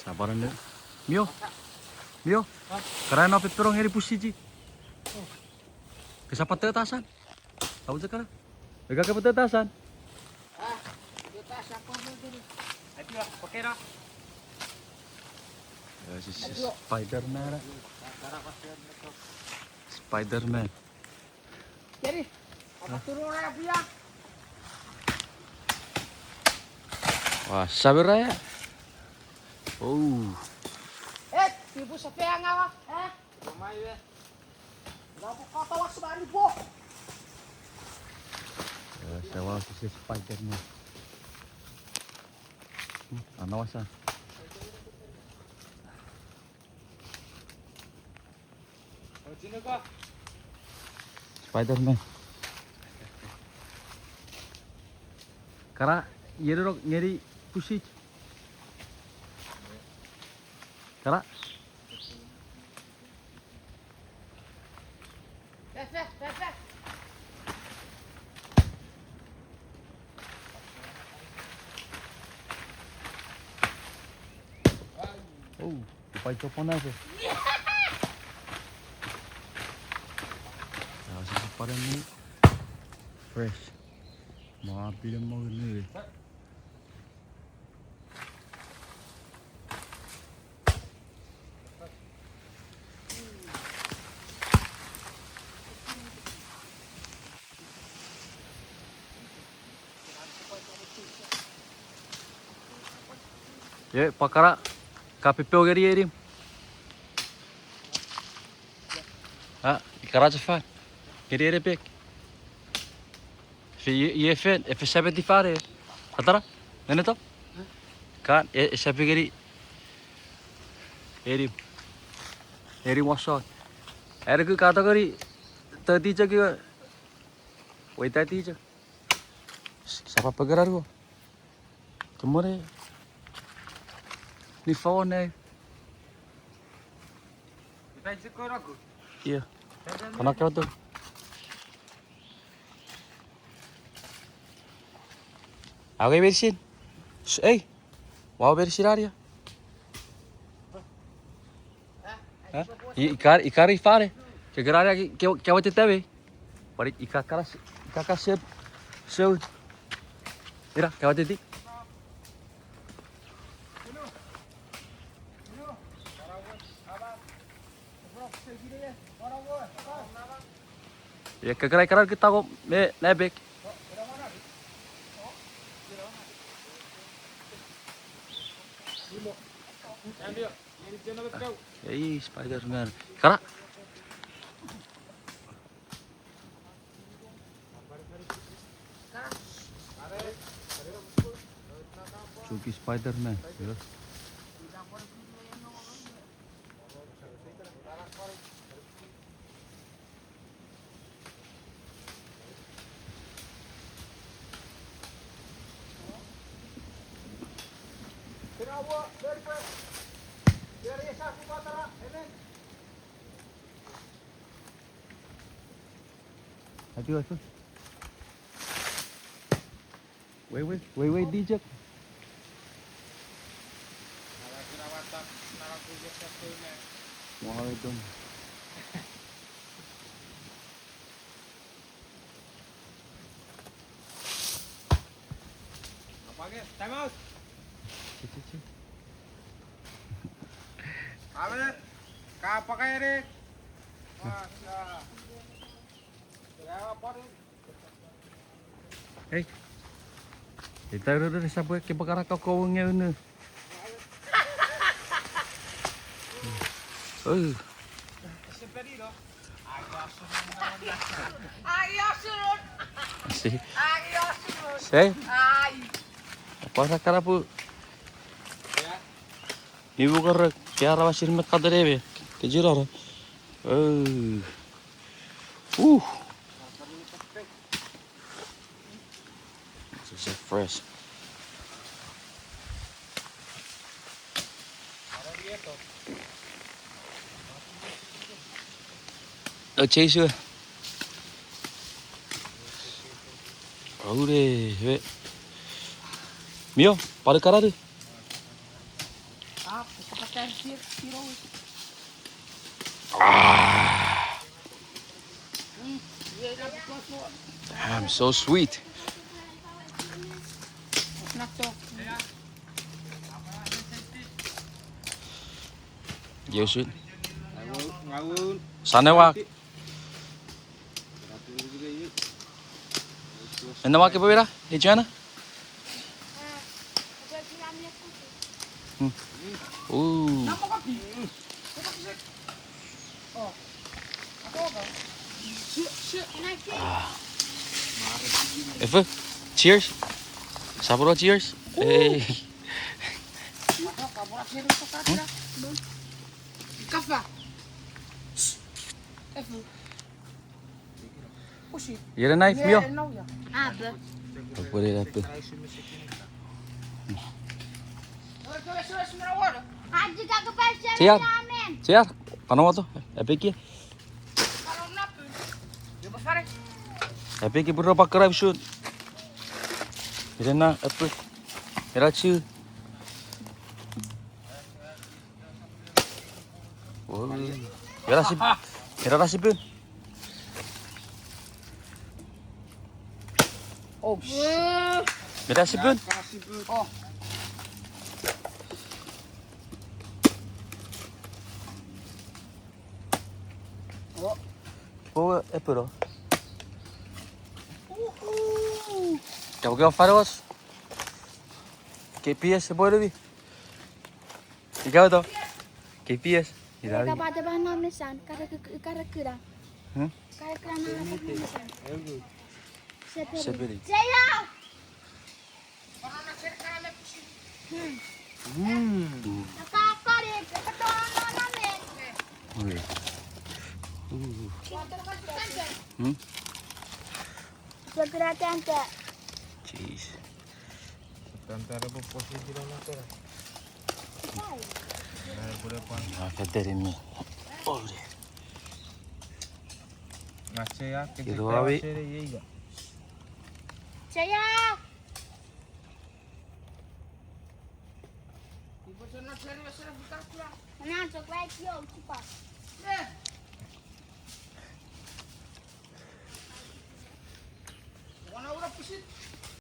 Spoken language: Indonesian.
Sabaran deh. Mio, karena napi perong ngeri pusiji. Kesapat tetasan. Tahu sekarang? Ega ke tetasan. Tetasan apa dulu? Ayo, pakai dah. Spider-Man. Spider-Man. Jadi, apa turun raya punya? Wah, sabar ya. Oh. Ibu sapi yang ngawa? Rumai ya. Lalu kata wak sebani po. Sewa si Spider-Man. Anawasan. Sini kok. Spider-Man. Karena iya dong nyari pusi. Karena oh, upay copon aja. Nah, sih pada nih fresh. Mau pilih mau ini. Ya, pakara KPP gari yerim. Ah, ikara cepat. Gari yerim pek. Fi F75 Atara? Nene to? Kan sabi gari yerim. Yerim wasot. Ada ke kategori tadi jaga. Wait tadi jaga. Siapa pegerar gua? Kemana? Ni phone eh. Kita cikor aku. Iya. Anak kau tuh. Aku bersin. Mau bersin aja. Ikar ifare. Kegerar lagi kau tetapi. Balik ikakar sep. So. Ira kau tadi. Ya kegerar kita kok nebek. Yai Spider-Man. Karena Cuki Spider-Man. Ya. Aduh. Wait, dijak. Mahal itu. Time out. Cici. Awe, kapa kayak Rik? Masa. Hey. Kita udah sampai ke bakar kau ini. Apa sekarang pu? Ibu kerja kiara wasir mat kadere be. Kejira. This is fresh. Chase you. Oh, Mio, para caralho. Ah, você tá querendo tirou isso. I'm so sweet. Snack to. Yesus. Ngawun. Sana wak. Anda wak apa beda? Di mana? Nama kopi. Oh. Apa apa? Even. Cheers. Sabro cheers. Hey. Kafa. Even. Pushi. Hier een knife, Mio. Nou ja. Abre. Boleh apa? Haji kagak pasal Siap. ramen. Siap. Kano mo to? Epic ya. Kalau napu. Dia besar. Epic bro pakai shoot. Hier na apa? Era chill. Oh. Era si pun. Oh. Era si pun. Oh. Oh, apa dah? Kau kau faros. KPS boleh lebih. Ikaw to? KPS. Kagak pada bahan mesan. Kagak kira. Hmm? Kagak kira nama mesan. Sepedi. Saya. Kakak deh. Kebetulan ramen. Oi. Hmm? Segera tante. Jeez. Tantara po posisi lang natin. Akademi. Oh, Ngace ya, Kilo awi. Saya. Mana coklat yo cepat. Warna udah pusit.